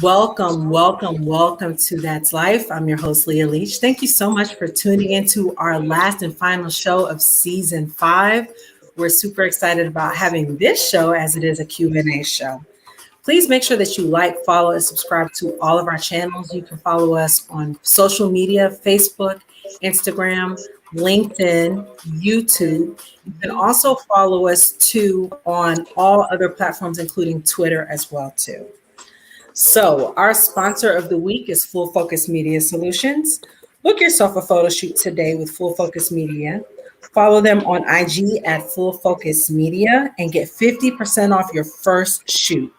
Welcome to That's Life. I'm your host, Leah Leach. Thank you so much for tuning into our last and final show of season 5. We're super excited about having this show as it is a Q&A show. Please make sure that you like, follow, and subscribe to all of our channels. You can follow us on social media, Facebook, Instagram, LinkedIn, YouTube. You can also follow us too on all other platforms, including Twitter as well too. So our sponsor of the week is Full Focus Media Solutions. Book yourself a photo shoot today with Full Focus Media. Follow them on IG at Full Focus Media and get 50% off your first shoot.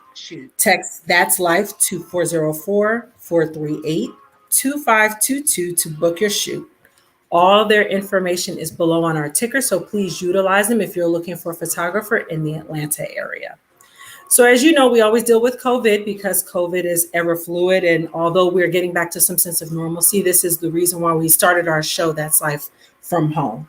Text That's Life to 404-438-2522 to book your shoot. All their information is below on our ticker, so please utilize them if you're looking for a photographer in the Atlanta area. So as you know, we always deal with COVID because COVID is ever fluid. And although we're getting back to some sense of normalcy, this is the reason why we started our show, That's Life from Home.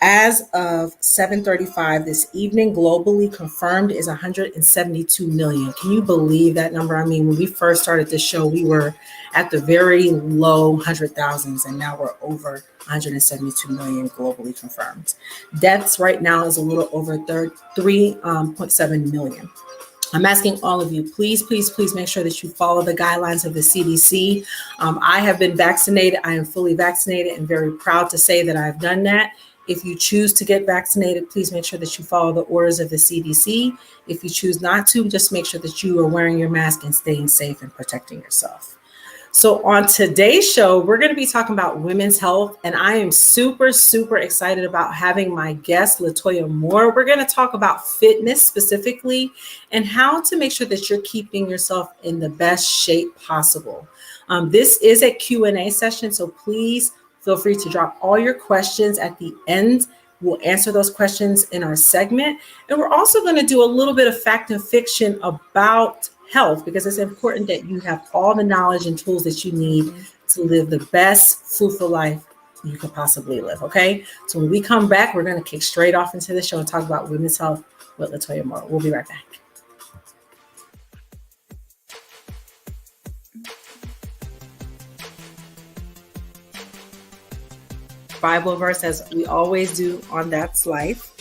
As of 7:35 this evening, globally confirmed is 172 million. Can you believe that number? I mean, when we first started this show, we were at the very low 100,000s, and now we're over 172 million globally confirmed. Deaths right now is a little over 3.7 million. I'm asking all of you, please make sure that you follow the guidelines of the CDC. I have been vaccinated. I am fully vaccinated and very proud to say that I've done that. If you choose to get vaccinated, please make sure that you follow the orders of the CDC. If you choose not to, just make sure that you are wearing your mask and staying safe and protecting yourself. So on today's show, we're going to be talking about women's health, and I am super excited about having my guest, LaToya Moore. We're going to talk about fitness specifically and how to make sure that you're keeping yourself in the best shape possible. This is a Q&A session, so please feel free to drop all your questions at the end. We'll answer those questions in our segment. And we're also going to do a little bit of fact and fiction about health, because it's important that you have all the knowledge and tools that you need to live the best fruitful life you could possibly live. Okay. So when we come back, we're going to kick straight off into the show and talk about women's health with LaToya Moore. We'll be right back. Bible verse, as we always do on That's Life.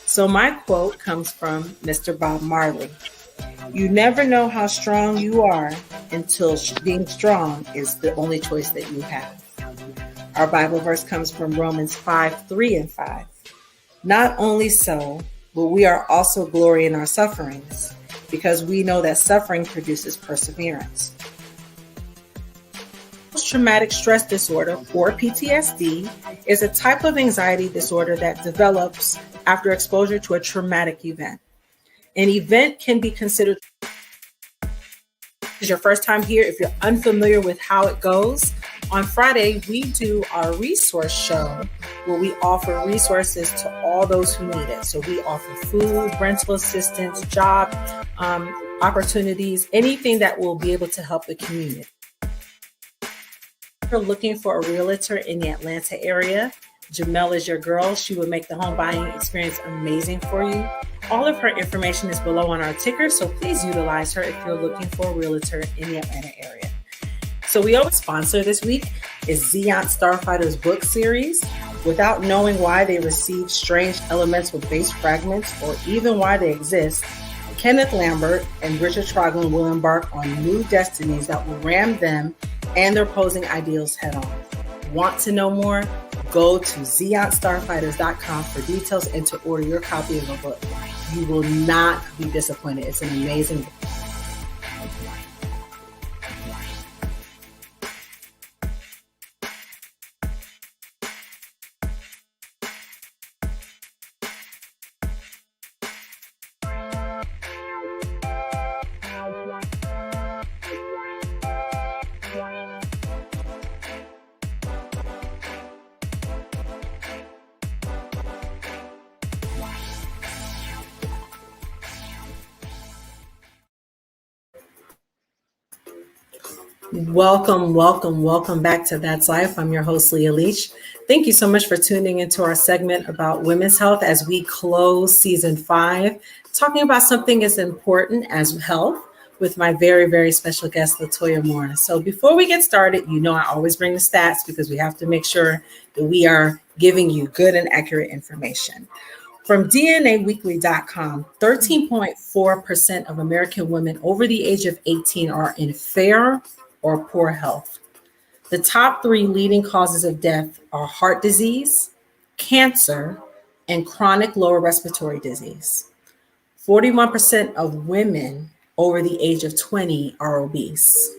So my quote comes from Mr. Bob Marley. You never know how strong you are until being strong is the only choice that you have. Our Bible verse comes from Romans 5:3-5. Not only so, but we are also glory in our sufferings, because we know that suffering produces perseverance. Post-traumatic stress disorder, or PTSD, is a type of anxiety disorder that develops after exposure to a traumatic event. An event can be considered your first time here. If you're unfamiliar with how it goes, on Friday, we do our resource show where we offer resources to all those who need it. So we offer food, rental assistance, job opportunities, anything that will be able to help the community. If you're looking for a realtor in the Atlanta area, Jamel is your girl. She will make the home buying experience amazing for you. All of her information is below on our ticker, so please utilize her if you're looking for a realtor in the Atlanta area. So we always sponsor this week is Zeont Starfighter's book series. Without knowing why they receive strange elemental base fragments or even why they exist, Kenneth Lambert and Richard Troglin will embark on new destinies that will ram them and their opposing ideals head on. Want to know more? Go to zeontstarfighters.com for details and to order your copy of the book. You will not be disappointed. It's an amazing book. Welcome back to That's Life. I'm your host, Leah Leach. Thank you so much for tuning into our segment about women's health as we close season 5, talking about something as important as health, with my very, very special guest, LaToya Moore. So before we get started, I always bring the stats because we have to make sure that we are giving you good and accurate information. From DNAweekly.com, 13.4% of American women over the age of 18 are in fair or poor health. The top three leading causes of death are heart disease, cancer, and chronic lower respiratory disease. 41% of women over the age of 20 are obese,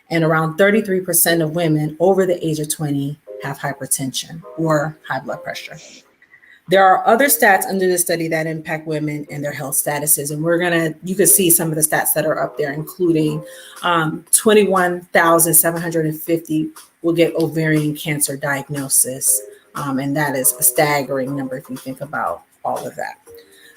and around 33% of women over the age of 20 have hypertension or high blood pressure. There are other stats under the study that impact women and their health statuses, and you can see some of the stats that are up there, including 21,750 will get ovarian cancer diagnosis, and that is a staggering number if you think about all of that.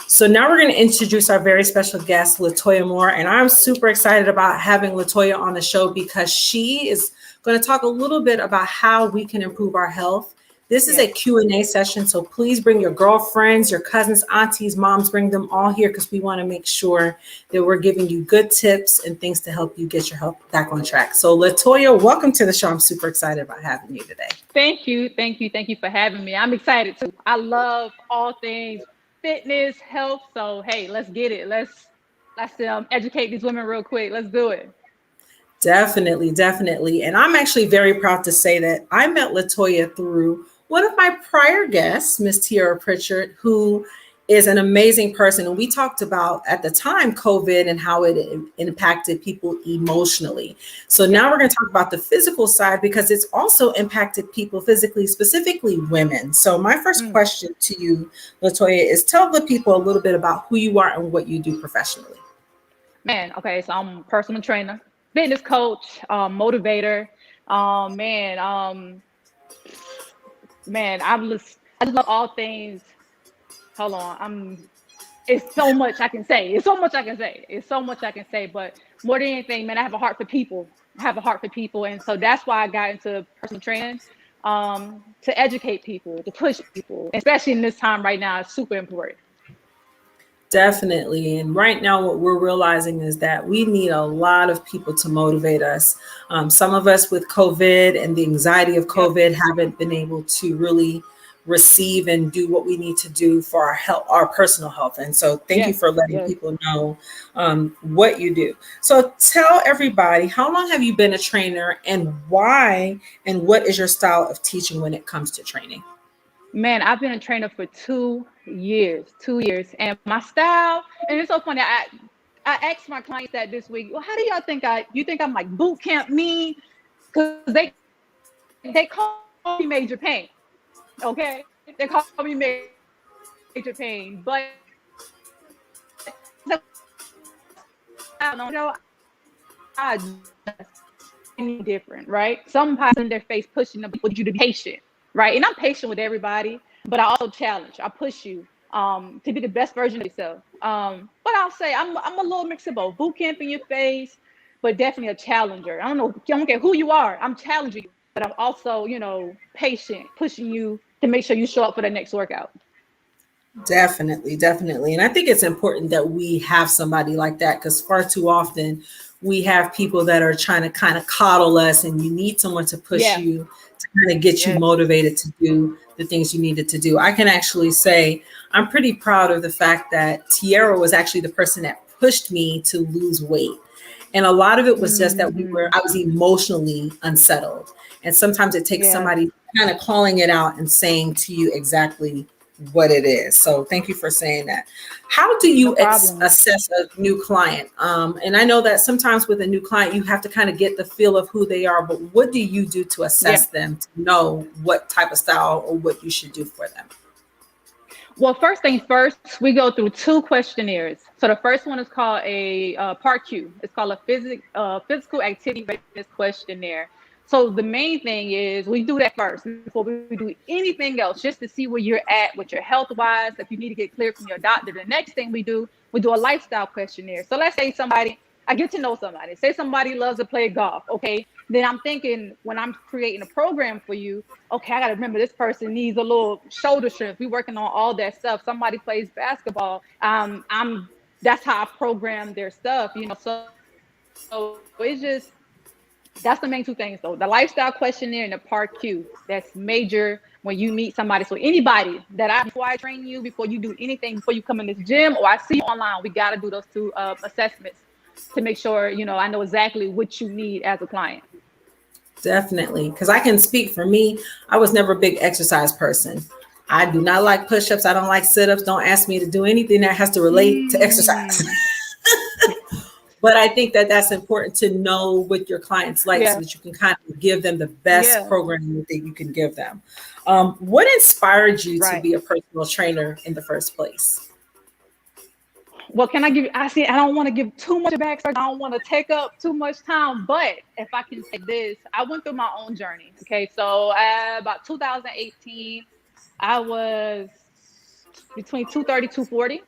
So now we're going to introduce our very special guest, LaToya Moore, and I'm super excited about having LaToya on the show because she is going to talk a little bit about how we can improve our health. This is a Q&A session, so please bring your girlfriends, your cousins, aunties, moms, bring them all here because we want to make sure that we're giving you good tips and things to help you get your health back on track. So LaToya, welcome to the show. I'm super excited about having you today. Thank you for having me. I'm excited too. I love all things fitness, health. So hey, let's get it. Let's educate these women real quick. Let's do it. Definitely, definitely. And I'm actually very proud to say that I met LaToya through one of my prior guests, Miss Tiara Pritchard, who is an amazing person. And we talked about at the time COVID and how it impacted people emotionally. So now we're going to talk about the physical side because it's also impacted people physically, specifically women. So my first question to you, LaToya, is tell the people a little bit about who you are and what you do professionally. Man, okay, so I'm a personal trainer, fitness coach, motivator. Man, man, I just love all things. Hold on, it's so much I can say. But more than anything, man, I have a heart for people. And so that's why I got into personal training, to educate people, to push people, especially in this time right now. It's super important. Definitely. And right now, what we're realizing is that we need a lot of people to motivate us. Some of us with COVID and the anxiety of COVID haven't been able to really receive and do what we need to do for our health, our personal health. And so thank you for letting people know what you do. So tell everybody, how long have you been a trainer and why, and what is your style of teaching when it comes to training? Man, I've been a trainer for 2 years, and my style, and it's so funny. I asked my clients that this week. Well, how do y'all think you think I'm like boot camp mean? Because they call me Major Pain. Okay, they call me Major Pain, but I different, right? Some in their face pushing them with you to be patient, right? And I'm patient with everybody, but I also challenge. I push you to be the best version of yourself. But I'll say I'm a little mix of both. Boot camp in your face, but definitely a challenger. I don't care who you are. I'm challenging you, but I'm also, patient, pushing you to make sure you show up for the next workout. Definitely, definitely. And I think it's important that we have somebody like that because far too often we have people that are trying to kind of coddle us, and you need someone to push you to kind of get you motivated to do the things you needed to do. I can actually say I'm pretty proud of the fact that Tiara was actually the person that pushed me to lose weight. And a lot of it was just that I was emotionally unsettled. And sometimes it takes somebody kind of calling it out and saying to you exactly what it is. So thank you for saying that. How do you assess a new client? And I know that sometimes with a new client, you have to kind of get the feel of who they are, but what do you do to assess them to know what type of style or what you should do for them? Well, first things first, we go through 2 questionnaires. So the first one is called a Part Q. It's called a physical activity readiness questionnaire. So the main thing is we do that first before we do anything else, just to see where you're at with your health wise. If you need to get cleared from your doctor, the next thing we do a lifestyle questionnaire. So let's say I get to know somebody. Say somebody loves to play golf. Okay. Then I'm thinking when I'm creating a program for you, okay, I got to remember this person needs a little shoulder strength. We're working on all that stuff. Somebody plays basketball. That's how I program their stuff, So So it's just that's the main two things though. The lifestyle questionnaire and the part Q. That's major when you meet somebody. So anybody that before I train you, before you do anything, before you come in this gym or I see you online, we got to do those two assessments to make sure, I know exactly what you need as a client. Definitely. Because I can speak for me. I was never a big exercise person. I do not like push-ups. I don't like sit-ups. Don't ask me to do anything that has to relate to exercise. Mm, But I think that that's important to know what your clients like so yeah, that you can kind of give them the best yeah, programming that you can give them. What inspired you to right. be a personal trainer in the first place? Well, can I give you? I see. I don't want to give too much backstory. I don't want to take up too much time. But if I can say this, I went through my own journey. Okay, so about 2018, I was between 230, 240.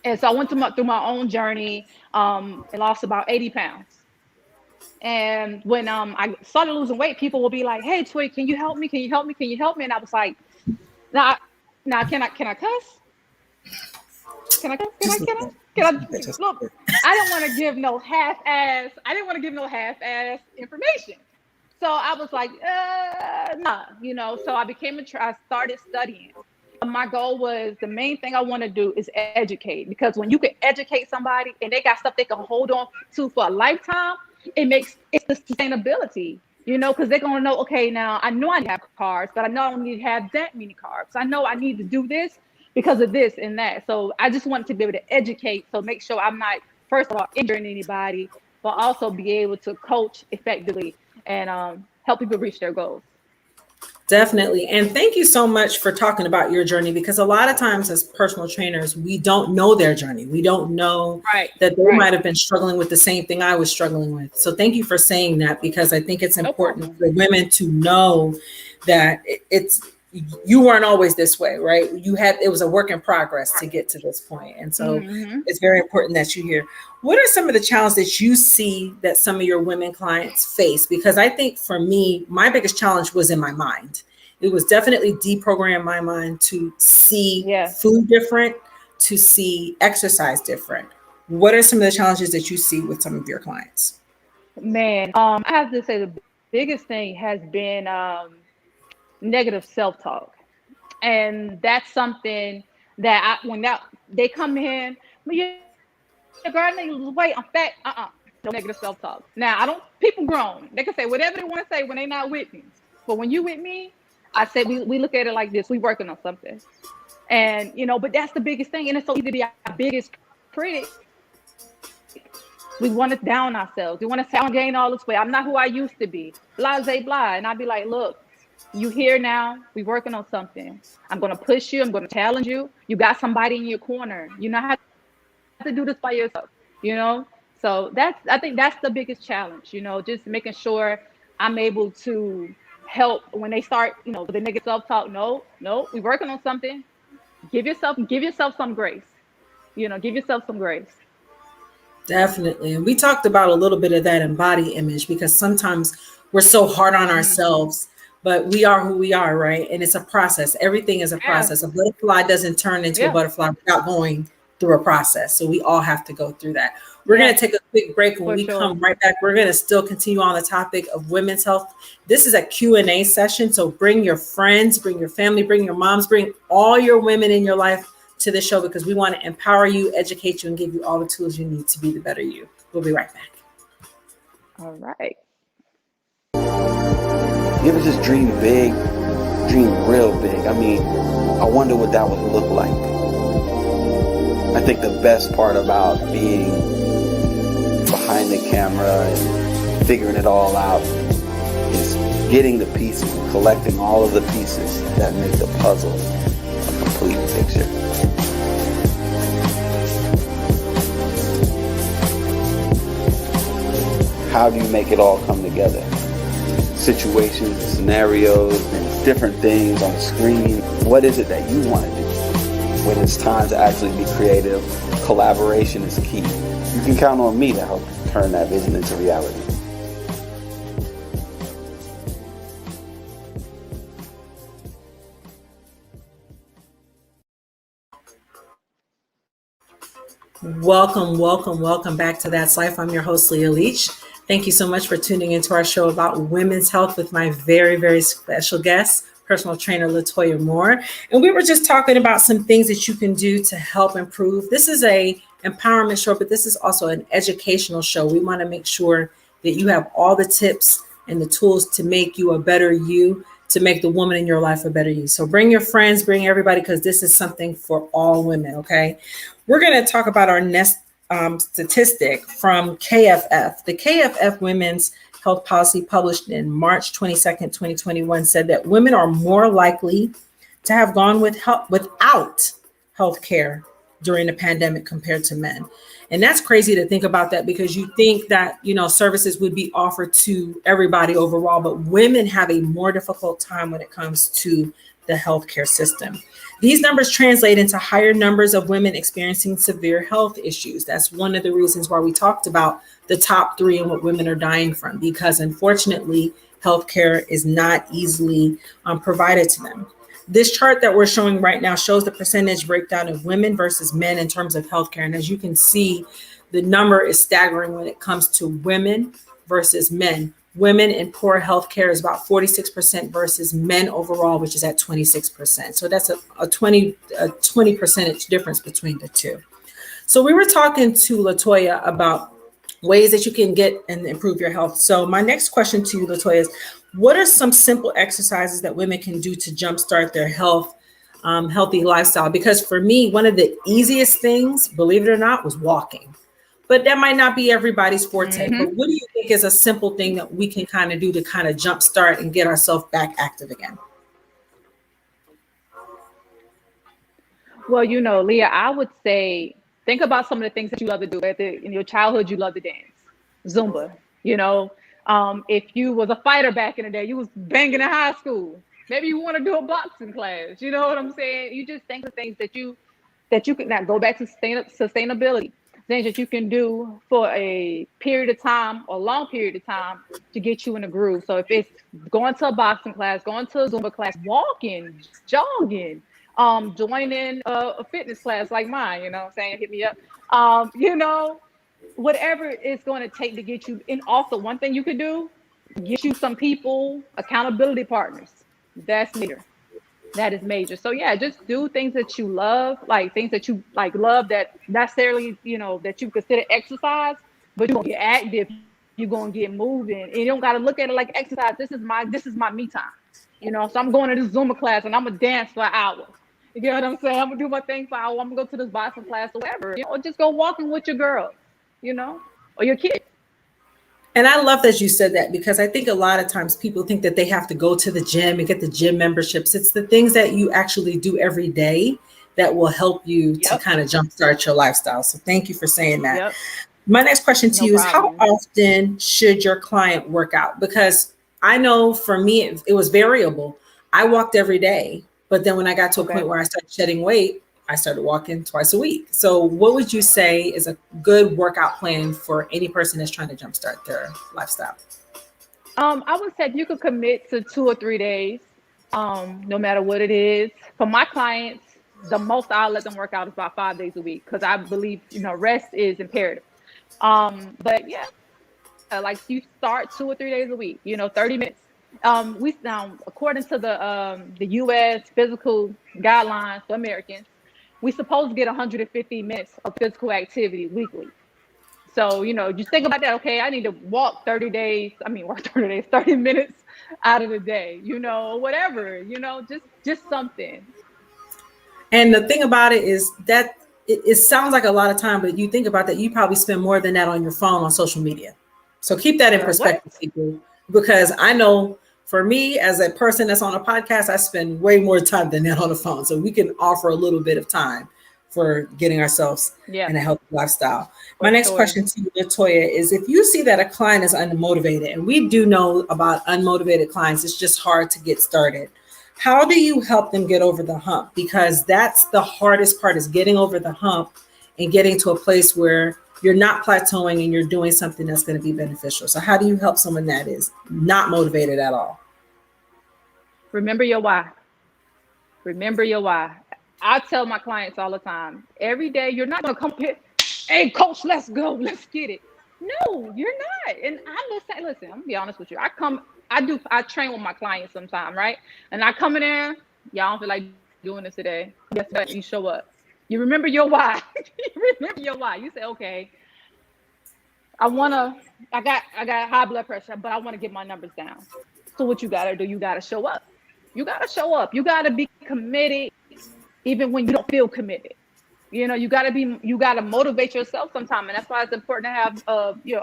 And so I went through my own journey and lost about 80 pounds. And when I started losing weight, people will be like, "Hey, Toy, can you help me? Can you help me? Can you help me?" And I was like, "Now, now, can I cuss? Can I cuss? Can I? Just a Can I? little bit. Can Just a I? little bit. Just a Look, little I didn't want to give no half-ass. I didn't want to give no half-ass information. So I was like, nah, So I became I started studying. My goal was the main thing I want to do is educate because when you can educate somebody and they got stuff they can hold on to for a lifetime, it's the sustainability, because they're gonna know, okay, now I know I need to have carbs, but I know I don't need to have that many carbs. I know I need to do this because of this and that. So I just wanted to be able to educate, so make sure I'm not, first of all, injuring anybody, but also be able to coach effectively and help people reach their goals. Definitely. And thank you so much for talking about your journey because a lot of times as personal trainers, we don't know their journey. We don't know Right, that they right. might have been struggling with the same thing I was struggling with. So thank you for saying that because I think it's No important problem. for women to know that it's you weren't always this way, right? It was a work in progress to get to this point. And so Hmm. it's very important that you hear. What are some of the challenges that you see that some of your women clients face? Because I think for me, my biggest challenge was in my mind. It was definitely deprogram my mind to see Yeah, food different, to see exercise different. What are some of the challenges that you see with some of your clients? man. I have to say the biggest thing has been negative self-talk, and that's something that when they come in, "Well, yeah, girl, I need to lose weight. I'm fat." No negative self-talk. Now I don't. People grown. They can say whatever they want to say when they're not with me. But when you with me, I said we look at it like this. We working on something, and But that's the biggest thing, and it's so easy to be our biggest critic. We want to down ourselves. We want to say, "I'm gain all this weight. I'm not who I used to be." Blah, blah, blah. And I'd be like, "Look, you here now. We working on something. I'm going to push you. I'm going to challenge you. You got somebody in your corner. You know how to do this by yourself, you know?" So I think that's the biggest challenge, just making sure I'm able to help when they start, the negative self-talk. No, no, we working on something. Give yourself some grace. Give yourself some grace. Definitely. And we talked about a little bit of that in body image because sometimes we're so hard on Hmm. ourselves, but we are who we are, right? And it's a process. Everything is a Yeah, process. A butterfly doesn't turn into a yeah, butterfly without going through a process. So we all have to go through that. We're going yeah, to take a quick break. When for we sure. come right back, we're going to still continue on the topic of women's health. This is a Q&A session. So bring your friends, bring your family, bring your moms, bring all your women in your life to the show because we want to empower you, educate you, and give you all the tools you need to be the better you. We'll be right back. All right. You ever just dream big, dream real big? I mean, I wonder what that would look like. I think the best part about being behind the camera and figuring it all out is getting the pieces, collecting all of the pieces that make the puzzle a complete picture. How do you make it all come together? Situations, scenarios, and different things on the screen. What is it that you want to do? When it's time to actually be creative, collaboration is key. You can count on me to help turn that vision into reality. Welcome, welcome, welcome back to That's Life. I'm your host, Leah Leach. Thank you so much for tuning into our show about women's health with my very, very special guest, personal trainer LaToya Moore. And we were just talking about some things that you can do to help improve. This is a empowerment show, but this is also an educational show. We want to make sure that you have all the tips and the tools to make you a better you, to make the woman in your life a better you. So bring your friends, bring everybody, because this is something for all women, okay? We're going to talk about our next statistic from KFF. The KFF Women's Health Policy, published in March 22nd, 2021, said that women are more likely to have gone without health care during the pandemic compared to men. And that's crazy to think about that, because you think that, services would be offered to everybody overall, but women have a more difficult time when it comes to the healthcare system. These numbers translate into higher numbers of women experiencing severe health issues. That's one of the reasons why we talked about the top 3 and what women are dying from, because unfortunately, healthcare is not easily provided to them. This chart that we're showing right now shows the percentage breakdown of women versus men in terms of healthcare. And as you can see, the number is staggering when it comes to women versus men. Women in poor healthcare is about 46% versus men overall, which is at 26%. So that's a 20 percentage difference between the two. So we were talking to LaToya about ways that you can get and improve your health. So my next question to you, LaToya, is what are some simple exercises that women can do to jumpstart their healthy lifestyle? Because for me, one of the easiest things, believe it or not, was walking. But that might not be everybody's forte. Mm-hmm. But what do you think is a simple thing that we can kind of do to kind of jumpstart and get ourselves back active again? Well, Leah, I would say think about some of the things that you love to do. In your childhood, you love to dance, Zumba. If you was a fighter back in the day, you was banging in high school. Maybe you want to do a boxing class. You know what I'm saying? You just think of things that you could not go back to sustainability. Things that you can do for a period of time or long period of time to get you in a groove. So if it's going to a boxing class, going to a Zumba class, walking, jogging, joining a fitness class like mine, what I'm saying? Hit me up. Whatever it's going to take to get you. And also one thing you could do, get you some people, accountability partners. That's major. That is major. So yeah, just do things that you love, like things that you love that necessarily, that you consider exercise, but you're gonna get active, you're gonna get moving. And you don't gotta look at it like exercise. This is my me time. So I'm going to this Zumba class and I'm gonna dance for an hour. You get what I'm saying? I'm gonna do my thing for an hour, I'm gonna go to this boxing class or whatever, or just go walking with your girl, or your kid. And I love that you said that, because I think a lot of times people think that they have to go to the gym and get the gym memberships. It's the things that you actually do every day that will help you to kind of jumpstart your lifestyle. So thank you for saying that. Yep. My next question to you is, problem. how often should your client work out? Because I know for me, it was variable. I walked every day, but then when I got to a point where I started shedding weight, I started walking twice a week. So what would you say is a good workout plan for any person that's trying to jumpstart their lifestyle? I would say you could commit to 2 or 3 days, no matter what it is. For my clients, the most I'll let them work out is about 5 days a week, because I believe, rest is imperative. But yeah, like you start 2 or 3 days a week, 30 minutes. We now, according to the U.S. physical guidelines for Americans, we're supposed to get 150 minutes of physical activity weekly. So, just think about that. Okay, I need to walk 30 minutes out of the day, whatever, just something. And the thing about it is that it sounds like a lot of time, but you think about that, you probably spend more than that on your phone, on social media. So keep that in perspective, people, because I know for me, as a person that's on a podcast, I spend way more time than that on the phone. So we can offer a little bit of time for getting ourselves in a healthy lifestyle. My next question to you, LaToya, is if you see that a client is unmotivated, and we do know about unmotivated clients, it's just hard to get started. How do you help them get over the hump? Because that's the hardest part, is getting over the hump and getting to a place where you're not plateauing and you're doing something that's going to be beneficial. So how do you help someone that is not motivated at all? Remember your why. Remember your why. I tell my clients all the time, every day, you're not going to come here. Hey, coach, let's go. Let's get it. No, you're not. And I listen, I'm gonna be honest with you. I train with my clients sometime, right? And I come in there, y'all don't feel like doing this today. Guess what? You show up. You remember your why. You remember your why. You say, okay, I wanna, I got high blood pressure, but I want to get my numbers down. So what you gotta do, you gotta show up. You gotta show up. You gotta be committed, even when you don't feel committed. You gotta motivate yourself sometime, and that's why it's important to have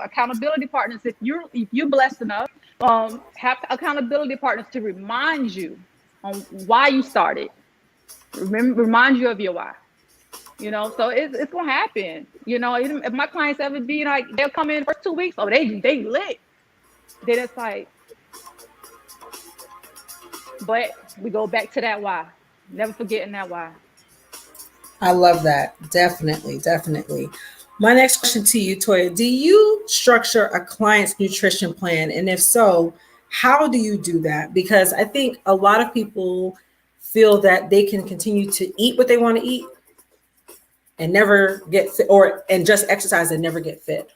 accountability partners. If you're blessed enough, have accountability partners to remind you on why you started. Remind you of your why. So it's gonna happen. Even if my clients ever be like, they'll come in the first 2 weeks, oh, they lit. Then it's like, but we go back to that why. Never forgetting that why. I love that. Definitely, definitely. My next question to you, Toya, do you structure a client's nutrition plan? And if so, how do you do that? Because I think a lot of people feel that they can continue to eat what they want to eat and never get fit, and just exercise and never get fit.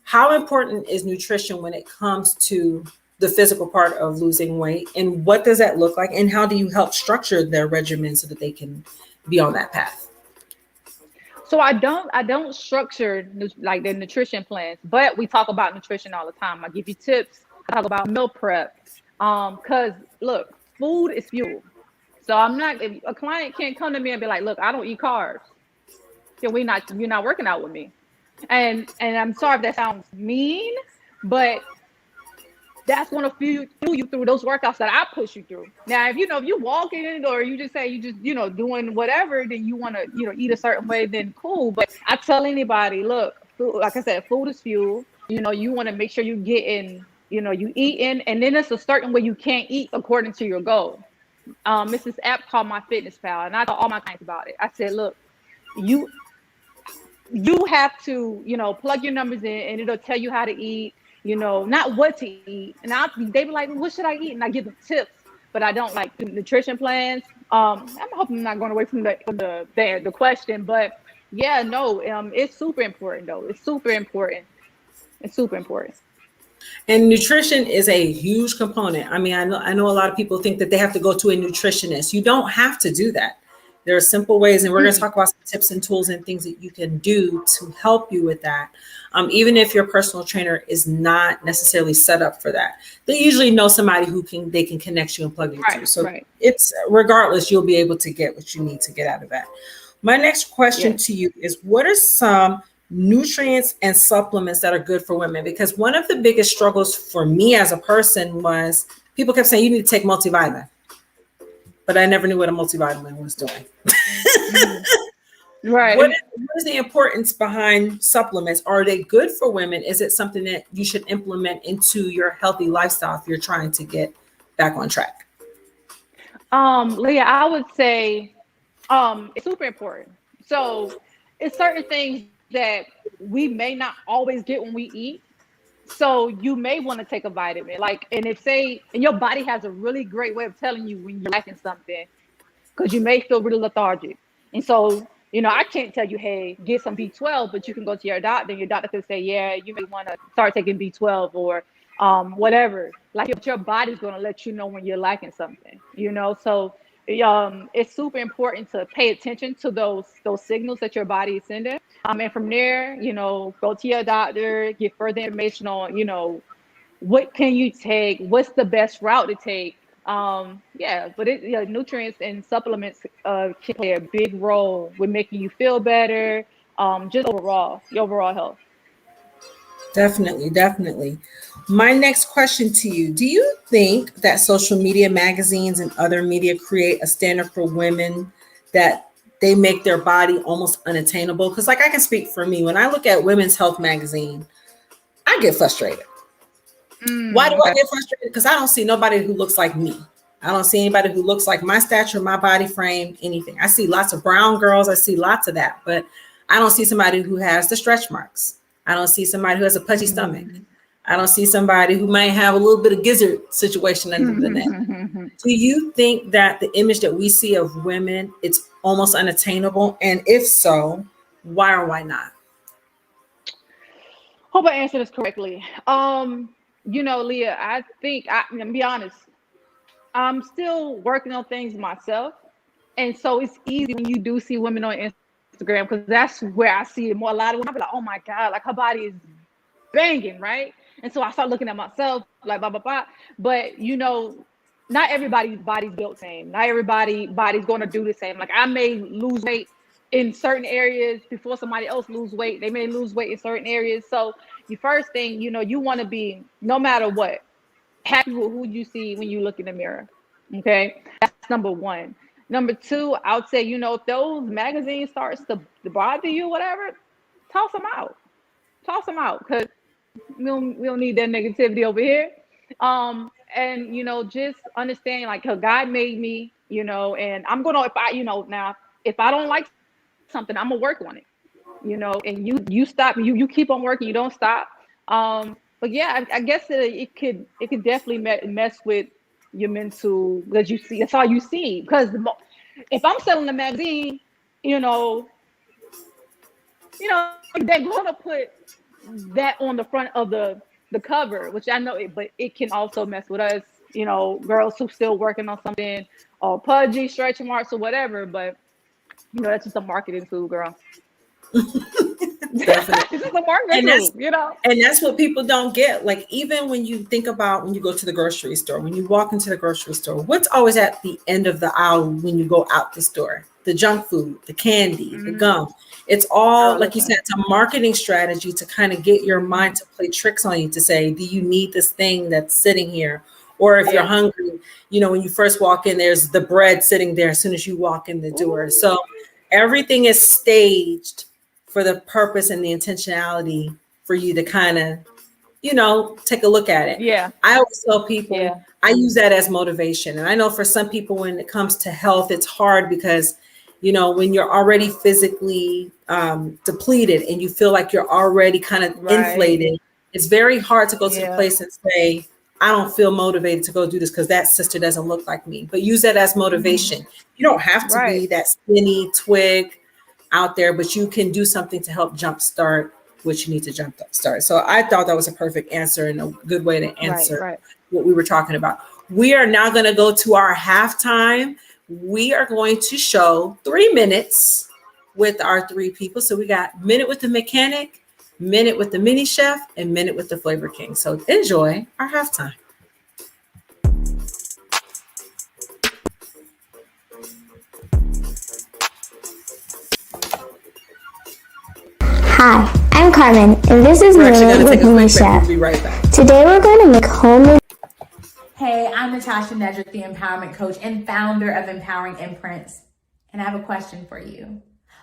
How important is nutrition when it comes to the physical part of losing weight? And what does that look like? And how do you help structure their regimen so that they can be on that path? So I don't structure like the nutrition plans, but we talk about nutrition all the time. I give you tips. I talk about meal prep. Cause look, food is fuel. So if a client can't come to me and be like, look, I don't eat carbs. Then you're not working out with me. And I'm sorry if that sounds mean, but that's going to fuel you through those workouts that I push you through. Now, if you walk in or you just say you just doing whatever, then you want to eat a certain way, then cool. But I tell anybody, look, food, like I said, food is fuel. You want to make sure you get in, you eat in, and then it's a certain way you can't eat according to your goal. Mrs. App called my fitness pal, and I told all my clients about it. I said, look, you have to, plug your numbers in, and it'll tell you how to eat. Not what to eat. And they be like, what should I eat? And I give them tips, but I don't like the nutrition plans. I'm hoping I'm not going away from the question, but yeah, no, it's super important though. It's super important. It's super important. And nutrition is a huge component. I mean, I know a lot of people think that they have to go to a nutritionist. You don't have to do that. There are simple ways, and we're going to talk about some tips and tools and things that you can do to help you with that. Even if your personal trainer is not necessarily set up for that, they usually know somebody they can connect you and plug you to. So it's regardless, you'll be able to get what you need to get out of that. My next question to you is, what are some nutrients and supplements that are good for women? Because one of the biggest struggles for me as a person was people kept saying you need to take multivitamin, but I never knew what a multivitamin was doing. Right. What is the importance behind supplements? Are they good for women? Is it something that you should implement into your healthy lifestyle if you're trying to get back on track? Leah, I would say it's super important. So it's certain things that we may not always get when we eat. So you may want to take a vitamin, and your body has a really great way of telling you when you're lacking something, because you may feel really lethargic. And so, I can't tell you, hey, get some B12, but you can go to your doctor, and your doctor could say, yeah, you may want to start taking B12 or whatever. Like, your body's going to let you know when you're lacking something, So it's super important to pay attention to those signals that your body is sending. And from there, go to your doctor, get further information on, what can you take? What's the best route to take? But nutrients and supplements can play a big role with making you feel better, just your overall health. Definitely, definitely. My next question to you, do you think that social media, magazines, and other media create a standard for women that they make their body almost unattainable? Because I can speak for me. When I look at Women's Health magazine, I get frustrated. Why do I get frustrated? Because I don't see nobody who looks like me. I don't see anybody who looks like my stature, my body frame, anything. I see lots of brown girls. I see lots of that. But I don't see somebody who has the stretch marks. I don't see somebody who has a pudgy stomach. I don't see somebody who might have a little bit of gizzard situation under the neck. Do you think that the image that we see of women, it's almost unattainable? And if so, why or why not? Hope I answered this correctly. Leah, I think I'm gonna be honest. I'm still working on things myself, and so it's easy when you do see women on Instagram because that's where I see it more. A lot of women, I be like, oh my god, like her body is banging, right? And so I start looking at myself, like blah blah blah. But not everybody's body's built the same. Not everybody's body's going to do the same. Like I may lose weight in certain areas before somebody else lose weight. They may lose weight in certain areas. So the first thing, you want to be, no matter what, happy with who you see when you look in the mirror. Okay, that's number one. Number two, I would say, if those magazines starts to bother you, whatever, toss them out. Toss them out, because we don't need that negativity over here. And just understand, like, God made me, and I'm gonna, if I don't like something, I'm gonna work on it, and you stop, you keep on working, you don't stop. But yeah, I guess it could definitely mess with your mental, because you see, it's all you see. Because if I'm selling a magazine, they're gonna put that on the front of the cover, which I know but it can also mess with us, girls who still working on something, or pudgy, stretch marks, or whatever. But that's just a marketing tool, girl. Definitely. This is a marketing tool, And that's what people don't get. Like, even when you think about when you go to the grocery store, when you walk into the grocery store, what's always at the end of the aisle when you go out the store? The junk food, the candy, the gum. It's all, like you said, it's a marketing strategy to kind of get your mind to play tricks on you, to say, do you need this thing that's sitting here? Or if you're hungry, when you first walk in, there's the bread sitting there as soon as you walk in the door. Ooh. So everything is staged for the purpose and the intentionality for you to kind of, take a look at it. Yeah. I always tell people, I use that as motivation. And I know for some people, when it comes to health, it's hard because, when you're already physically depleted and you feel like you're already kind of inflated, it's very hard to go to the place and say, I don't feel motivated to go do this because that sister doesn't look like me. But use that as motivation. You don't have to be that skinny twig out there, but you can do something to help jumpstart what you need to jumpstart. So I thought that was a perfect answer and a good way to answer what we were talking about. We are now going to go to our halftime. We are going to show 3 minutes with our 3 people. So we got minute with the mechanic, minute with the mini chef, and minute with the flavor king. So enjoy our halftime. Hi, I'm Carmen, and this is Minute with Mini Chef. We'll be right back. Today we're going to make homemade. Hey, I'm Natasha Nedrick, the empowerment coach and founder of Empowering Imprints. And I have a question for you.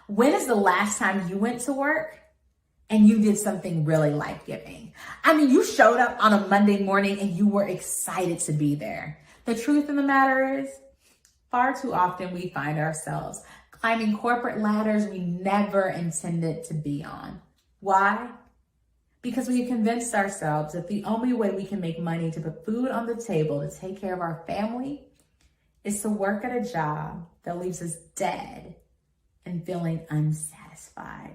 When is the last time you went to work and you did something really life-giving? I mean, you showed up on a Monday morning and you were excited to be there. The truth of the matter is, far too often we find ourselves climbing corporate ladders we never intended to be on. Why? Because we have convinced ourselves that the only way we can make money to put food on the table to take care of our family is to work at a job that leaves us dead and feeling unsatisfied.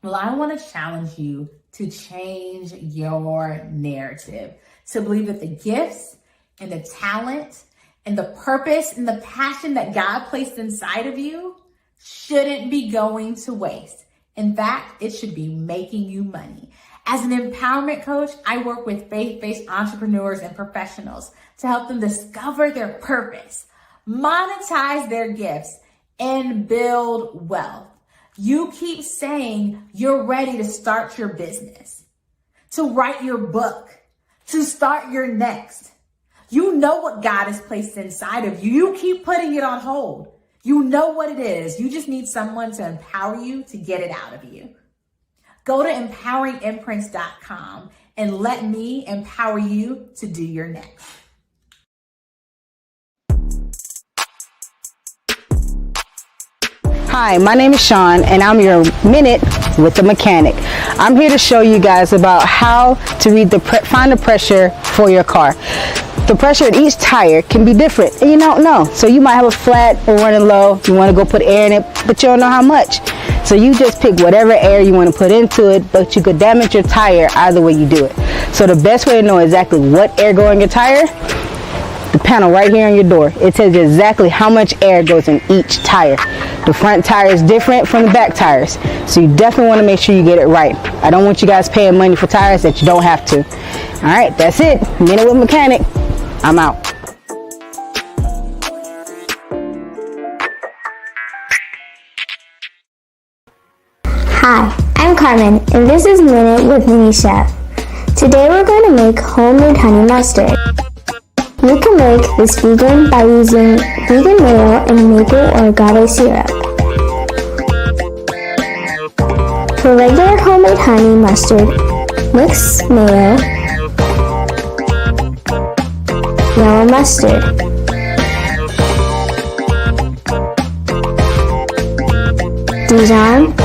Well, I want to challenge you to change your narrative, to believe that the gifts and the talent and the purpose and the passion that God placed inside of you shouldn't be going to waste. In fact, it should be making you money. As an empowerment coach, I work with faith-based entrepreneurs and professionals to help them discover their purpose, monetize their gifts, and build wealth. You keep saying you're ready to start your business, to write your book, to start your next. You know what God has placed inside of you. You keep putting it on hold. You know what it is. You just need someone to empower you to get it out of you. Go to empoweringimprints.com and let me empower you to do your next. Hi, my name is Sean, and I'm your Minute with the Mechanic. I'm here to show you guys about how to find the pressure for your car. the pressure in each tire can be different, and you don't know. So you might have a flat or running low. You want to go put air in it, but you don't know how much. So you just pick whatever air you want to put into it, but you could damage your tire either way you do it. So the best way to know exactly what air goes in your tire, the panel right here on your door. It tells you exactly how much air goes in each tire. The front tire is different from the back tires, so you definitely want to make sure you get it right. I don't want you guys paying money for tires that you don't have to. All right, that's it. Minute with Mechanic. I'm out. Hi, I'm Carmen, and this is Minute with Mini Chef. Today we're going to make homemade honey mustard. You can make this vegan by using vegan mayo and maple or agave syrup. For regular homemade honey mustard, mix mayo, yellow mustard, Dijon,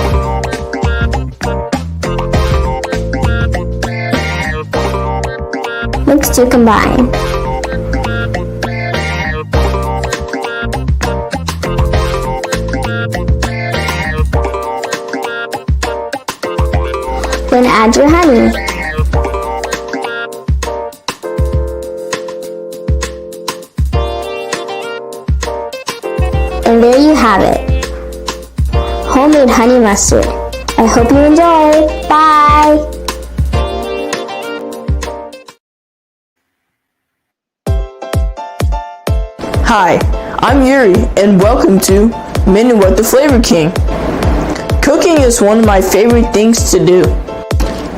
mix to combine. Then add your honey. And there you have it. Homemade honey mustard. I hope you enjoy. Bye! Hi, I'm Yuri, and welcome to Minute with the Flavor King. Cooking is one of my favorite things to do.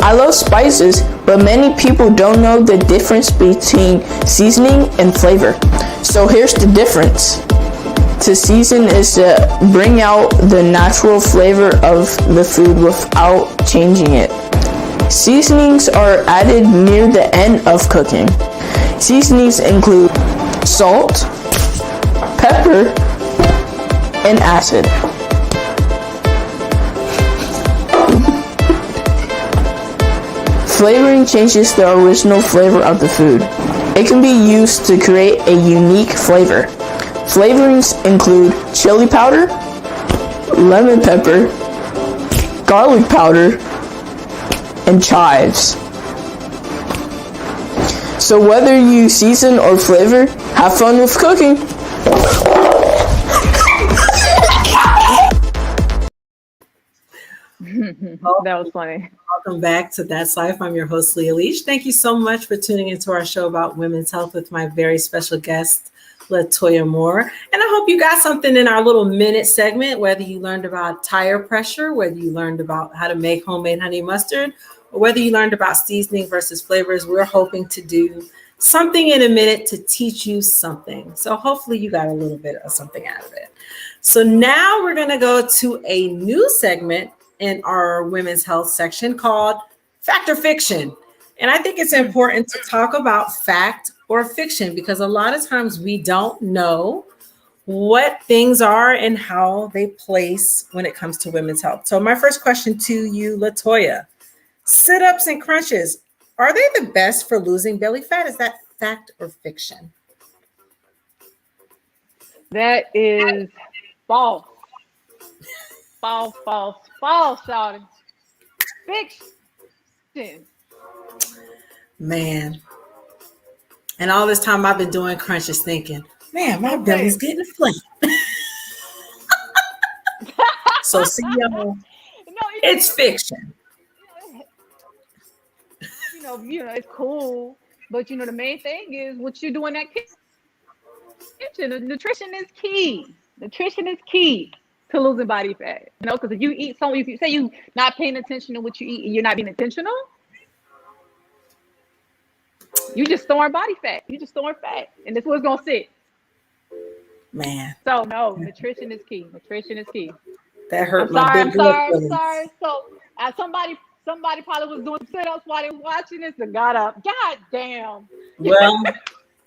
I love spices, but many people don't know the difference between seasoning and flavor. So here's the difference. To season is to bring out the natural flavor of the food without changing it. Seasonings are added near the end of cooking. Seasonings include salt, pepper, and acid. Flavoring changes the original flavor of the food. It can be used to create a unique flavor. Flavorings include chili powder, lemon pepper, garlic powder, and chives. So whether you season or flavor, have fun with cooking. That was funny. Welcome back to That's Life. I'm your host, Leah Leach. Thank you so much for tuning into our show about women's health with my very special guest, LaToya Moore. And I hope you got something in our little minute segment, whether you learned about tire pressure, whether you learned about how to make homemade honey mustard, or whether you learned about seasoning versus flavors. We're hoping to do something in a minute to teach you something. So hopefully you got a little bit of something out of it. So now we're going to go to a new segment in our women's health section called Fact or Fiction. And I think it's important to talk about fact or fiction because a lot of times we don't know what things are and how they place when it comes to women's health. So my first question to you, LaToya, sit-ups and crunches, are they the best for losing belly fat? Is that fact or fiction? That is false. False, shawty. Fiction. Man. And all this time I've been doing crunches thinking, man, my belly's getting flat. So see, y'all, it's fiction. You know, it's cool. But, the main thing is what you do in that kitchen. The nutrition is key. Nutrition is key to losing body fat. Because if you eat something, if you say you're not paying attention to what you eat and you're not being intentional, you just storing body fat. You just storing fat. And that's where it's going to sit. Man. So, no, nutrition is key. Nutrition is key. That hurt I'm sorry. So, somebody probably was doing sit-ups while they were watching this and got up. God damn. Well,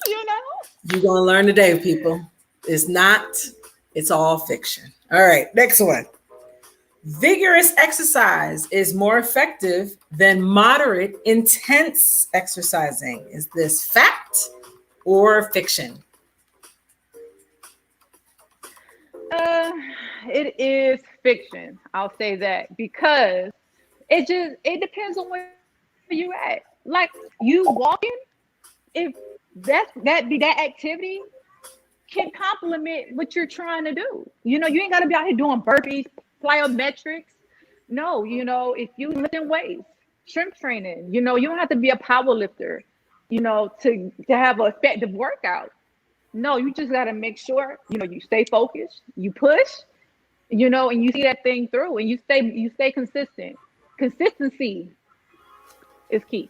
you're going to learn today, people. It's all fiction. All right, next one. Vigorous exercise is more effective than moderate, intense exercising. Is this fact or fiction? It is fiction. I'll say that because it depends on where you at. Like you walking, if that activity can complement what you're trying to do. You know, you ain't got to be out here doing burpees, plyometrics. No, you know, if you lifting weights, strength training, you know, you don't have to be a power lifter, you know, to have an effective workout. No, you just got to make sure, you know, you stay focused, you push, you know, and you see that thing through, and you stay consistent. Consistency is key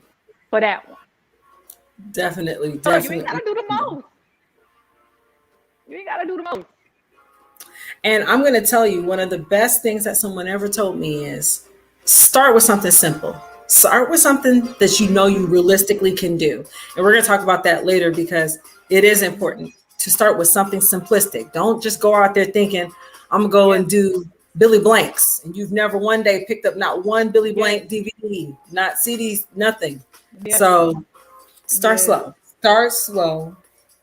for that one. Definitely, So you ain't definitely. gotta do the most. You ain't gotta do the most. And I'm going to tell you, one of the best things that someone ever told me is start with something simple. Start with something that you know you realistically can do. And we're going to talk about that later because it is important to start with something simplistic. Don't just go out there thinking, I'm going to go and do Billy Blanks. And you've never one day picked up not one Billy Blank DVD, not CDs, nothing. Yeah. So start slow. Start slow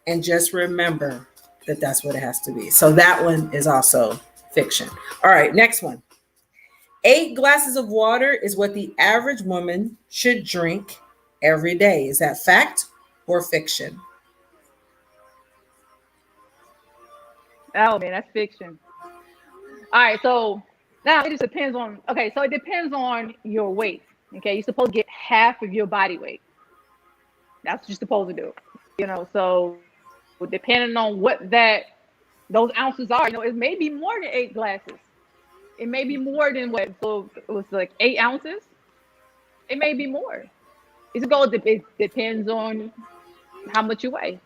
and just remember that that's what it has to be. So that one is also fiction. All right, next one. 8 glasses of water is what the average woman should drink every day. Is that fact or fiction? Oh man, that's fiction. All right, so now it just depends on. Okay, so it depends on your weight. Okay, you're supposed to get half of your body weight. That's what you're supposed to do. You know, so depending on what those ounces are, you know, it may be more than 8 glasses. It may be more than what? So it was like 8 ounces. It may be more. It depends on how much you weigh.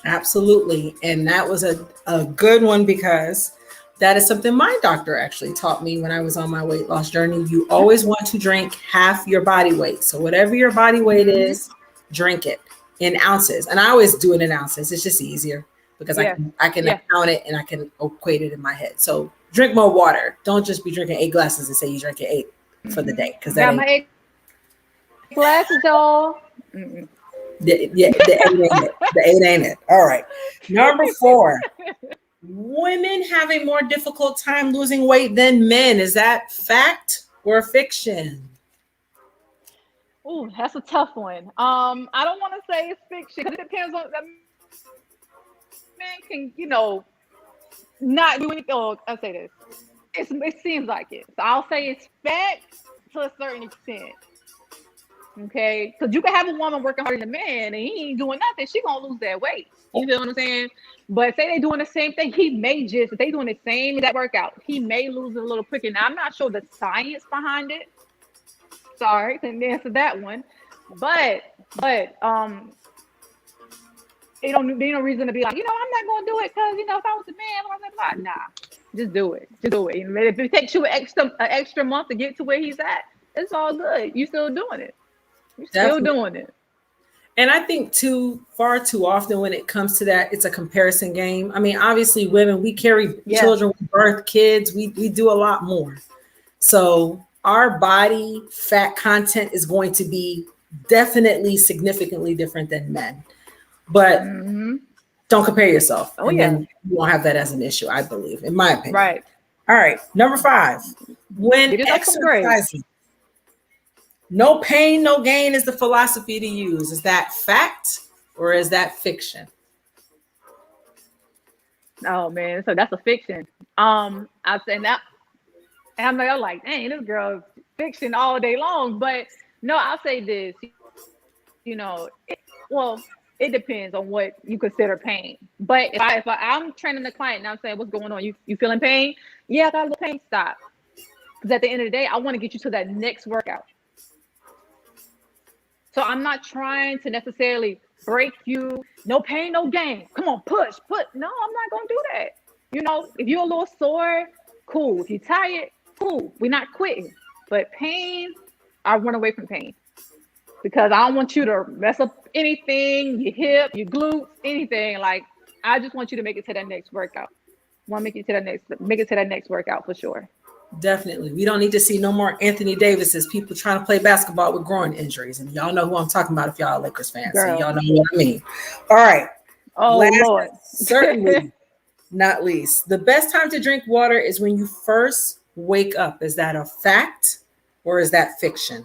Absolutely. And that was a good one because that is something my doctor actually taught me when I was on my weight loss journey. You always want to drink half your body weight. So whatever your body weight is, drink it in ounces. And I always do it in ounces. It's just easier because I can count it and I can equate it in my head. So drink more water. Don't just be drinking 8 glasses and say you drink 8 for the day. Because that my 8 glasses, y'all. The 8 ain't it. The 8 ain't it. All right. Number 4. Women have a more difficult time losing weight than men. Is that fact or fiction? Ooh, that's a tough one. I don't want to say it's fiction because it depends on. Men can, you know, not do anything. Oh, I'll say this. It seems like it. So I'll say it's fact to a certain extent. Okay, because you can have a woman working harder than a man and he ain't doing nothing, she gonna lose that weight. You feel what I'm saying? But say they doing the same thing, he may just, if they doing the same that workout, he may lose it a little quicker. Now I'm not sure the science behind it. Sorry, couldn't answer that one. But they don't need no reason to be like, you know, I'm not gonna do it because, you know, if I was a man, blah blah blah. Nah, just do it. Just do it. You know, if it takes you an extra month to get to where he's at, it's all good. You still doing it. You're still doing it. And I think far too often when it comes to that, it's a comparison game. I mean, obviously women, we carry children, we birth kids, we do a lot more. So our body fat content is going to be definitely significantly different than men. But don't compare yourself. Then you won't have that as an issue, I believe, in my opinion. Right. All right. Number 5. When exercising, no pain, no gain is the philosophy to use. Is that fact or is that fiction? Oh man, so that's a fiction. I'd say that. And I'm like, dang, this girl fiction all day long. But no, I'll say this. You know, it depends on what you consider pain. But if I'm training the client and I'm saying, what's going on? You feeling pain? Yeah, I got a little pain. Stop. Because at the end of the day, I want to get you to that next workout. So I'm not trying to necessarily break you. No pain, no gain. Come on, push. No, I'm not going to do that. You know, if you're a little sore, cool. If you're tired, cool. We're not quitting. But pain, I run away from pain. Because I don't want you to mess up anything, your hip, your glutes, anything. Like, I just want you to make it to that next workout. Want to make it to that next workout for sure. Definitely. We don't need to see no more Anthony Davis's people trying to play basketball with groin injuries. And y'all know who I'm talking about if y'all are Lakers fans. So Girl. y'all know what I mean. All right. Oh Last Lord. but certainly not least, the best time to drink water is when you first wake up. Is that a fact or is that fiction?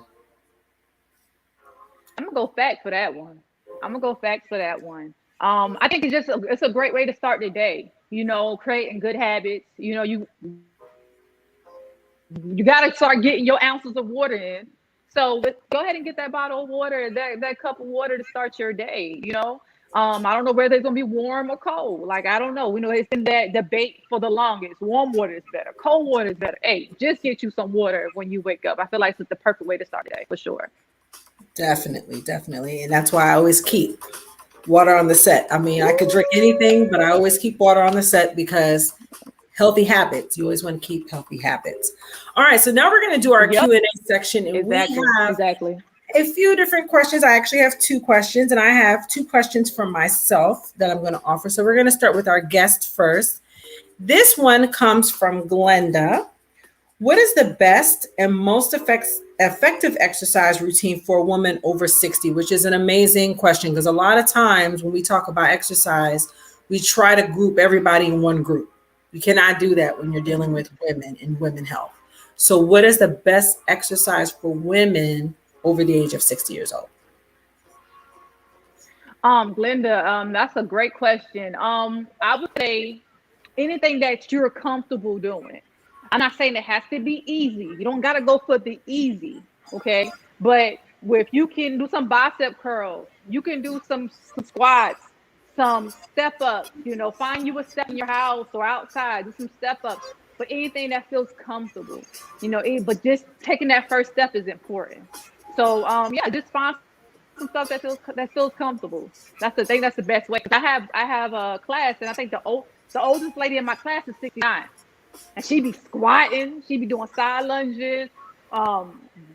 I'm gonna go fact for that one. I'm gonna go fact for that one. I think it's a great way to start the day. You know, creating good habits. You know, you got to start getting your ounces of water in. So go ahead and get that bottle of water, that cup of water to start your day. You know, I don't know whether it's gonna be warm or cold. Like I don't know. We know it's been that debate for the longest. Warm water is better. Cold water is better. Hey, just get you some water when you wake up. I feel like it's the perfect way to start the day for sure. Definitely, definitely. And that's why I always keep water on the set. I mean, I could drink anything, but I always keep water on the set because healthy habits. You always want to keep healthy habits. All right, so now we're going to do our Yep. Q&A section, and Exactly. we have Exactly. a few different questions. I actually have 2 questions, and I have 2 questions from myself that I'm going to offer. So we're going to start with our guest first. This one comes from Glenda. What is the best and most effective exercise routine for a woman over 60? Which is an amazing question because a lot of times when we talk about exercise, we try to group everybody in one group. You cannot do that when you're dealing with women and women health. So, what is the best exercise for women over the age of 60 years old? Glenda, that's a great question. I would say anything that you're comfortable doing. I'm not saying it has to be easy. You don't gotta go for the easy, okay? But if you can do some bicep curls, you can do some squats, some step ups, you know, find you a step in your house or outside, do some step ups, but anything that feels comfortable, you know, but just taking that first step is important. So yeah, just find some stuff that feels comfortable. That's the thing. That's the best way. 'Cause I have a class, and I think the oldest lady in my class is 69, and she be squatting, she be doing side lunges,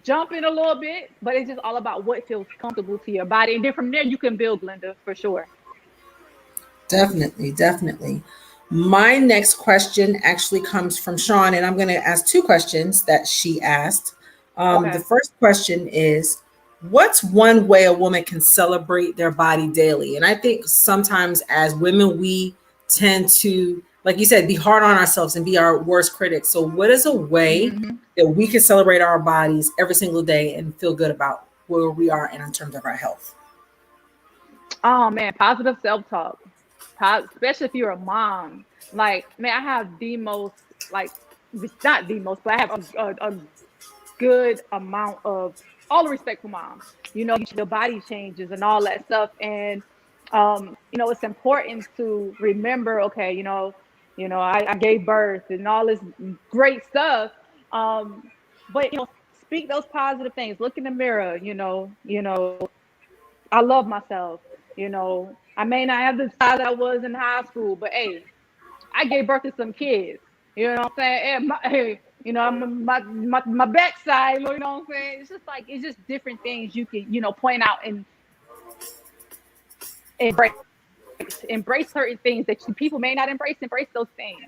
jumping a little bit, but it's just all about what feels comfortable to your body, and then from there you can build, Glenda, for sure. Definitely, definitely. My next question actually comes from Sean, and I'm going to ask 2 questions that she asked. The Okay. first question is, what's one way a woman can celebrate their body daily? And I think sometimes as women, we tend to, like you said, be hard on ourselves and be our worst critics. So, what is a way Hmm. that we can celebrate our bodies every single day and feel good about where we are in terms of our health? Oh man, positive self-talk. Especially if you're a mom. Like, man, I have the most, like, not the most, but I have a good amount of all the respect for moms. You know, the body changes and all that stuff. And you know, it's important to remember, okay, I gave birth and all this great stuff. But speak those positive things. Look in the mirror, I love myself. I may not have the size I was in high school, but hey, I gave birth to some kids. You know what I'm saying? And my backside. You know what I'm saying? It's just different things you can point out and embrace. Embrace certain things that people may not embrace. Embrace those things.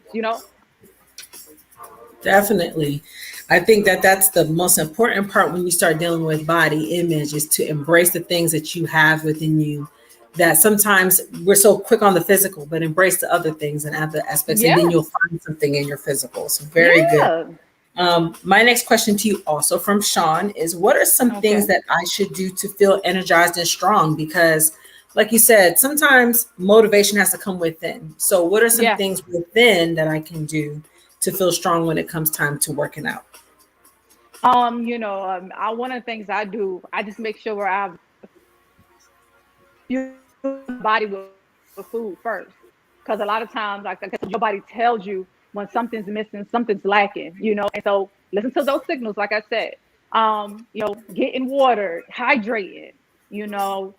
Definitely. I think that that's the most important part when you start dealing with body image is to embrace the things that you have within you that sometimes we're so quick on the physical, but embrace the other things and other aspects, and Yeah, then you'll find something in your physical. So very good. yeah. My next question to you, also from Sean, is what are some things Okay. that I should do to feel energized and strong? Because, like you said, sometimes motivation has to come within. So, what are some Yeah. things within that I can do to feel strong when it comes time to working out? One of the things I do, I just make sure I fuel my body with food first. Because a lot of times, like I said, your body tells you when something's missing, something's lacking, and so listen to those signals, like I said. Getting water, hydrating, you know,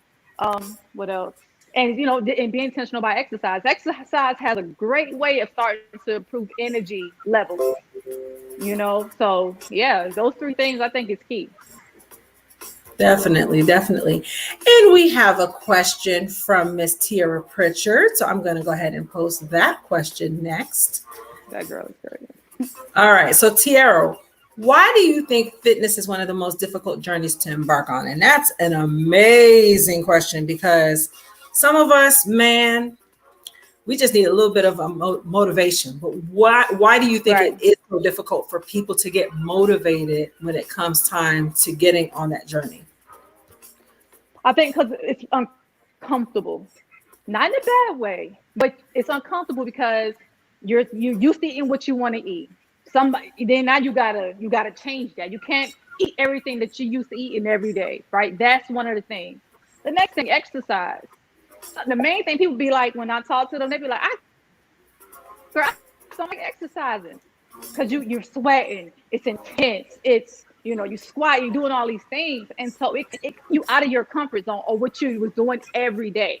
what else? And and be intentional about exercise. Exercise has a great way of starting to improve energy levels, So yeah, those 3 things I think is key. Definitely, definitely. And we have a question from Miss Tiara Pritchard. So I'm going to go ahead and post that question next. That girl is great. All right. So Tiara, why do you think fitness is one of the most difficult journeys to embark on? And that's an amazing question because some of us, man, we just need a little bit of a motivation. But why do you think Right. it is so difficult for people to get motivated when it comes time to getting on that journey? I think because it's uncomfortable, not in a bad way, but it's uncomfortable because you used to eating what you want to eat. Somebody then now you gotta change that. You can't eat everything that you used to eating every day, right? That's one of the things. The next thing, exercise. The main thing people be like when I talk to them, they be like, girl, I don't like exercising because you're sweating. It's intense. It's you squat, you're doing all these things, and so it you out of your comfort zone or what you was doing every day,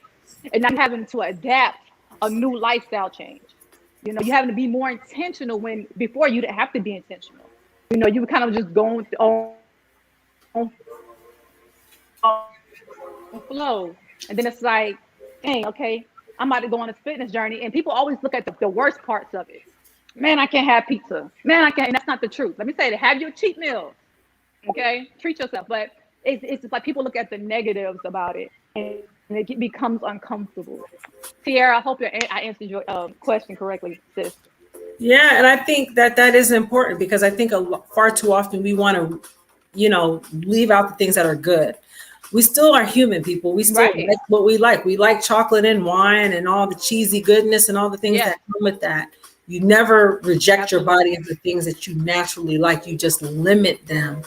and now having to adapt a new lifestyle change. You having to be more intentional when before you didn't have to be intentional. You were kind of just going on flow, and then it's like, dang, okay, I'm about to go on this fitness journey, and people always look at the worst parts of it. Man, I can't have pizza. Man, I can't. And that's not the truth. Let me say that. Have your cheat meal. Okay, treat yourself. But it's just like people look at the negatives about it, and it becomes uncomfortable. Sierra, I hope I answered your question correctly, sis. Yeah, and I think that is important because I think far too often we want to, leave out the things that are good. We still are human people. We still Right. like what we like. We like chocolate and wine and all the cheesy goodness and all the things Yeah. that come with that. You never reject your body Absolutely. of the things that you naturally like. You just limit them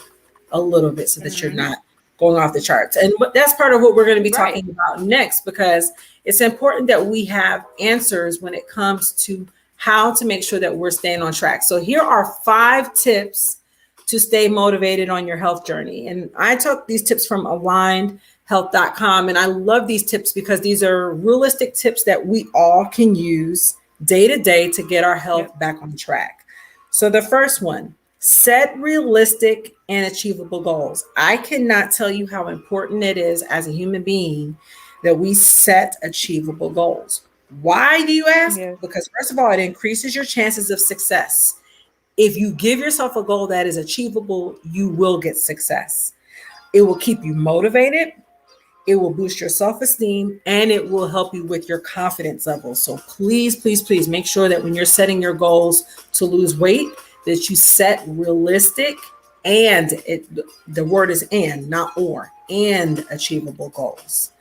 a little bit so that you're Hmm. not going off the charts. And that's part of what we're going to be Right. talking about next because it's important that we have answers when it comes to how to make sure that we're staying on track. So here are 5 tips to stay motivated on your health journey. And I took these tips from alignedhealth.com. And I love these tips because these are realistic tips that we all can use day to day to get our health Yep. back on track. So the first one, set realistic and achievable goals. I cannot tell you how important it is as a human being that we set achievable goals. Why do you ask? Yes. Because first of all, it increases your chances of success. If you give yourself a goal that is achievable, you will get success. It will keep you motivated, it will boost your self-esteem, and it will help you with your confidence levels. So please, please, please make sure that when you're setting your goals to lose weight, that you set realistic and the word is and, not or, and achievable goals.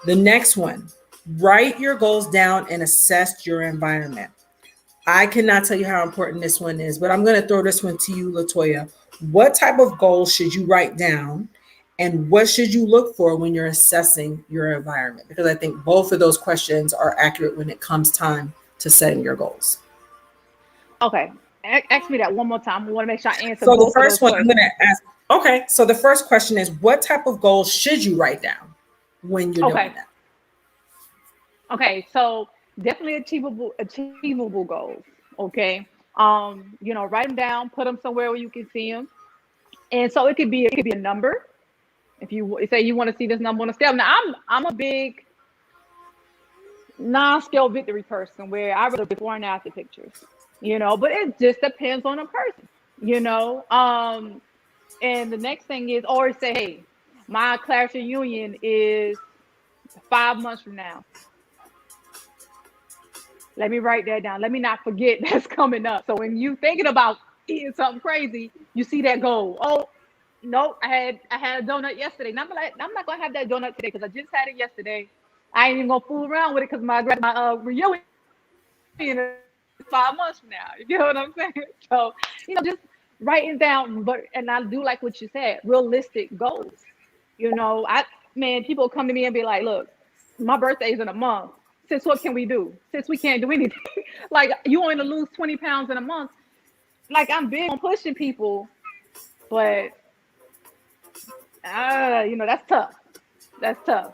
The next one, write your goals down and assess your environment. I cannot tell you how important this one is, but I'm going to throw this one to you, LaToya. What type of goals should you write down? And what should you look for when you're assessing your environment? Because I think both of those questions are accurate when it comes time to setting your goals. Okay. Ask me that one more time. I want to make sure I answer So the both of those first one I'm going questions. to ask, okay, so the first question is what type of goals should you write down when you're doing Okay. that? Okay. So definitely achievable goals. Okay. Write them down, put them somewhere where you can see them. And so it could be a number. If you say you want to see this number on a scale. Now I'm a big non-scale victory person where I rather before and after pictures, but it just depends on the person, you know. And the next thing is always say, hey, my class reunion is 5 months from now. Let me write that down. Let me not forget that's coming up. So when you thinking about eating something crazy, you see that goal. Oh, no, I had a donut yesterday. Now I'm not gonna have that donut today because I just had it yesterday. I ain't even gonna fool around with it because my reunion is 5 months from now. You know what I'm saying? So just writing down. And I do like what you said, realistic goals. People come to me and be like, look, my birthday is in a month. Since what can we do? Since we can't do anything, like you want to lose 20 pounds in a month. Like I'm big on pushing people, but that's tough. That's tough.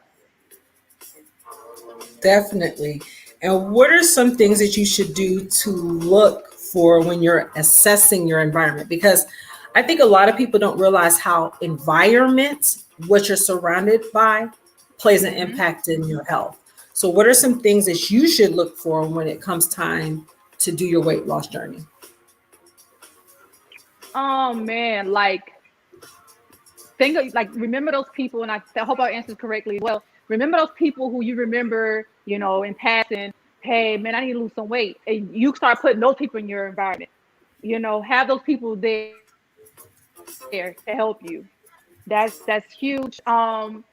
Definitely. And what are some things that you should do to look for when you're assessing your environment? Because I think a lot of people don't realize how environment, what you're surrounded by, plays an Hmm. impact in your health. So, what are some things that you should look for when it comes time to do your weight loss journey? Oh man, like think of, like, remember those people, and I hope I answered correctly. Well, remember those people who you remember, in passing. Hey man, I need to lose some weight, and you start putting those people in your environment. Have those people there to help you. That's huge. Start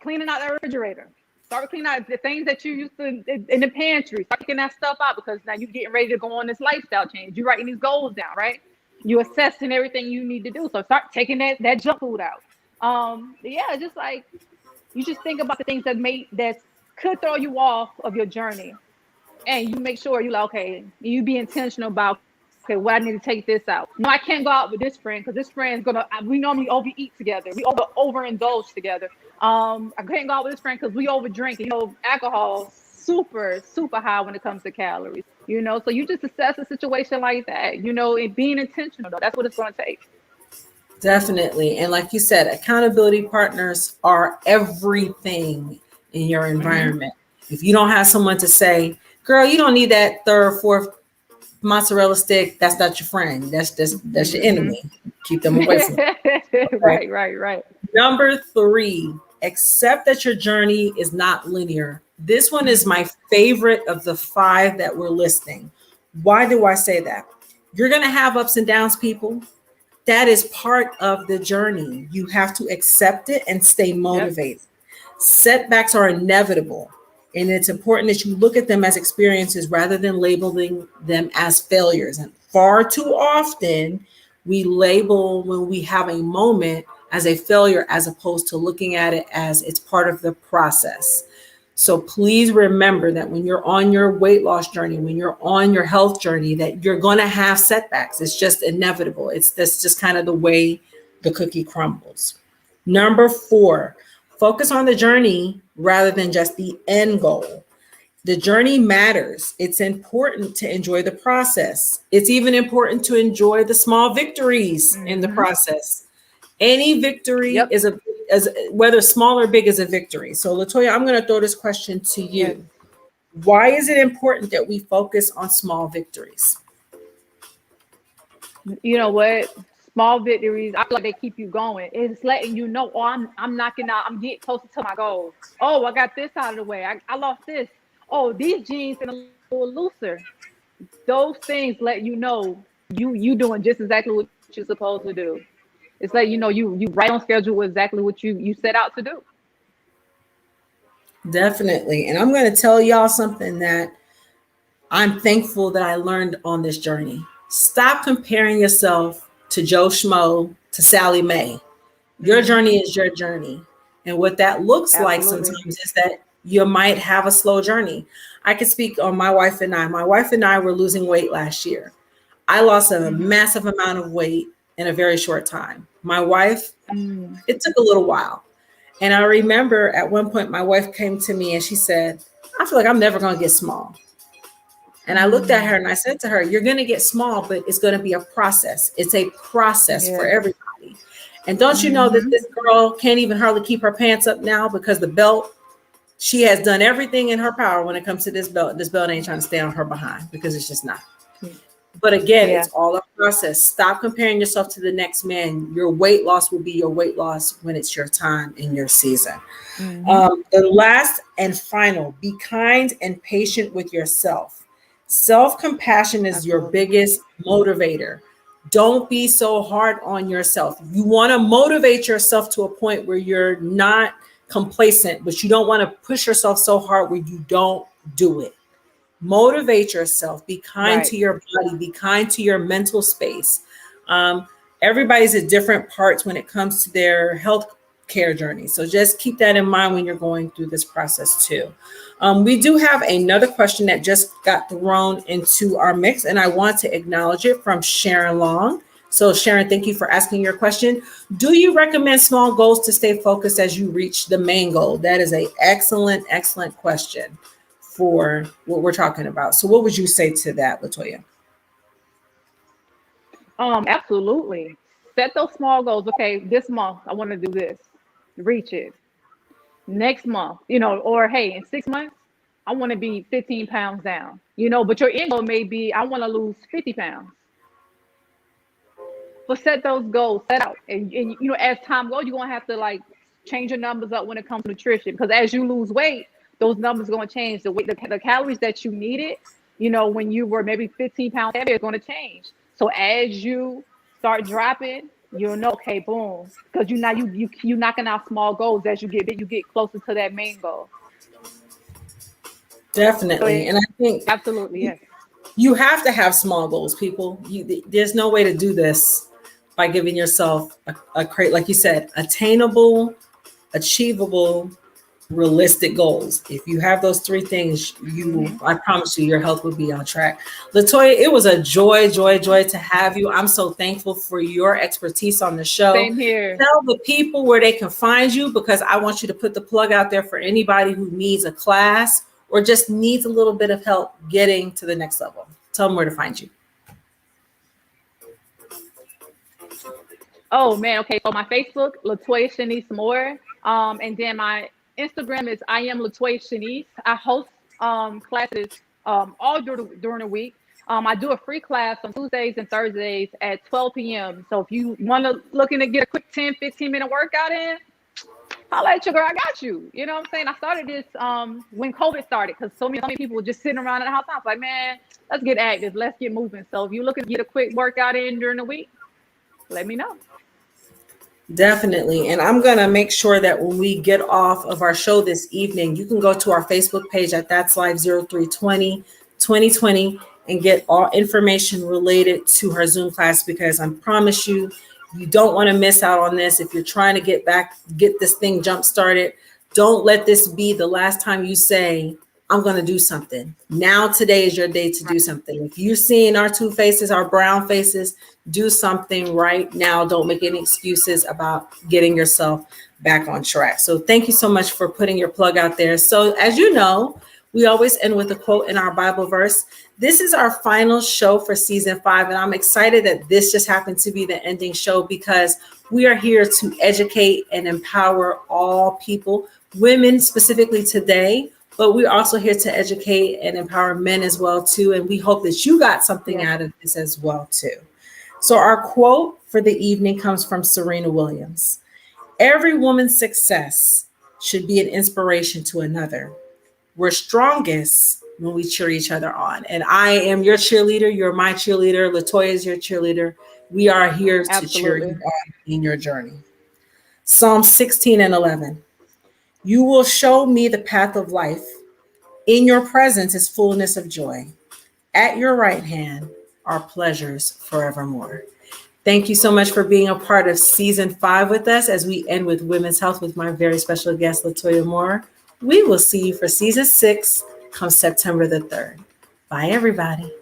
cleaning out the refrigerator. Start cleaning out the things that you used to in the pantry. Start taking that stuff out, because now you're getting ready to go on this lifestyle change. You're writing these goals down, right? You're assessing everything you need to do. So start taking that junk food out. Yeah, just like you just think about the things that could throw you off of your journey, and you make sure you like, okay, you be intentional about, okay, what I need to take this out. No, I can't go out with this friend because this friend's we normally overeat together. We overindulge together. I can't go out with this friend because we overdrink. Alcohol super, super high when it comes to calories. So you just assess a situation like that, and being intentional though. That's what it's going to take. Definitely. And like you said, accountability partners are everything in your environment. If you don't have someone to say, girl, you don't need that third, fourth mozzarella stick, that's not your friend. That's your enemy. Keep them away from you. Okay? Right. Number 3, accept that your journey is not linear. This one is my favorite of the 5 that we're listing. Why do I say that? You're going to have ups and downs, people. That is part of the journey. You have to accept it and stay motivated. Yep. Setbacks are inevitable. And it's important that you look at them as experiences rather than labeling them as failures. And far too often, we label when we have a moment as a failure, as opposed to looking at it as it's part of the process. So please remember that when you're on your weight loss journey, when you're on your health journey, that you're going to have setbacks. It's just inevitable. That's just kind of the way the cookie crumbles. Number 4, focus on the journey rather than just the end goal. The journey matters. It's important to enjoy the process. It's even important to enjoy the small victories in the process. Any victory is whether small or big, is a victory. So LaToya, I'm going to throw this question to you. Yes. Why is it important that we focus on small victories? You know what? Small victories, I feel like they keep you going. It's letting you know, oh, I'm knocking out, I'm getting closer to my goal. Oh, I got this out of the way. I lost this. Oh, these jeans are a little looser. Those things let you know you doing just exactly what you're supposed to do. It's like, you right on schedule with exactly what you set out to do. Definitely. And I'm going to tell y'all something that I'm thankful that I learned on this journey. Stop comparing yourself to Joe Schmo, to Sally Mae. Your journey is your journey. And what that looks like sometimes is that you might have a slow journey. I can speak on my wife and I. My wife and I were losing weight last year. I lost a massive amount of weight in a very short time. My wife, it took a little while. And I remember at one point, my wife came to me and she said, I feel like I'm never going to get small. And I looked at her and I said to her, you're going to get small, but it's going to be a process. It's a process for everybody. And don't you know that this girl can't even hardly keep her pants up now because the belt, she has done everything in her power when it comes to this belt. This belt ain't trying to stay on her behind because it's just not. But again, it's all a process. Stop comparing yourself to the next man. Your weight loss will be your weight loss when it's your time in your season. The last and final, be kind and patient with yourself. Self-compassion is your biggest motivator. Don't be so hard on yourself. You want to motivate yourself to a point where you're not complacent, but you don't want to push yourself so hard where you don't do it. Motivate yourself. Be kind to your body. Be kind to your mental space. Everybody's at different parts when it comes to their health care journey. So just keep that in mind when you're going through this process too. We do have another question that just got thrown into our mix, and I want to acknowledge it from Sharon Long. So Sharon, thank you for asking your question. Do you recommend small goals to stay focused as you reach the main goal? That is an excellent, excellent question for what we're talking about. So what would you say to that, LaToya? Absolutely. Set those small goals. Okay, this month I want to do this. Reach it. Next month, or hey, in 6 months, I want to be 15 pounds down, but your end goal may be, I want to lose 50 pounds. but set those goals, set out, and you know, as time goes, you're gonna have to like change your numbers up when it comes to nutrition, because as you lose weight, those numbers are gonna change. The weight, the calories that you needed, you know, when you were maybe 15 pounds heavier, is gonna change. So as you start dropping, you'll know, okay, boom, because you now you knocking out small goals. As you get big, you get closer to that main goal. So Definitely. And I think absolutely, yes. you have to have small goals, people. There's no way to do this by giving yourself a crate, like you said, attainable, achievable, realistic goals. If you have those three things, I promise you, your health will be on track. LaToya, it was a joy to have you. I'm so thankful for your expertise on the show. Same here. Tell the people where they can find you, because I want you to put the plug out there for anybody who needs a class or just needs a little bit of help getting to the next level. Tell them where to find you. Oh man, okay. So my Facebook, LaToya Shanice Moore. And then my Instagram is I am LaToya Shanice. I host classes all during the week. I do a free class on Tuesdays and Thursdays at 12 p.m. So if you want to looking to get a quick 10, 15-minute workout in, holla at your girl, I got you. You know what I'm saying? I started this when COVID started, because so many people were just sitting around in the house. I was like, man, let's get active, let's get moving. So if you're looking to get a quick workout in during the week, let me know. Definitely. And I'm going to make sure that when we get off of our show this evening, you can go to our Facebook page at That's Live 0320 2020 and get all information related to her Zoom class, because I promise you, you don't want to miss out on this. If you're trying to get this thing jump started, don't let this be the last time you say, I'm going to do something. Now, today is your day to do something. If you're seeing our two faces, our brown faces, do something right now. Don't make any excuses about getting yourself back on track. So thank you so much for putting your plug out there. So as you know, we always end with a quote in our Bible verse. This is our final show for season 5. And I'm excited that this just happened to be the ending show, because we are here to educate and empower all people, women specifically today. But we're also here to educate and empower men as well, too. And we hope that you got something out of this as well, too. So our quote for the evening comes from Serena Williams. Every woman's success should be an inspiration to another. We're strongest when we cheer each other on. And I am your cheerleader. You're my cheerleader. LaToya is your cheerleader. We are here to cheer you on in your journey. Psalm 16:11. You will show me the path of life. In your presence is fullness of joy. At your right hand are pleasures forevermore. Thank you so much for being a part of season 5 with us as we end with women's health with my very special guest, LaToya Moore. We will see you for season 6 come September the 3rd. Bye, everybody.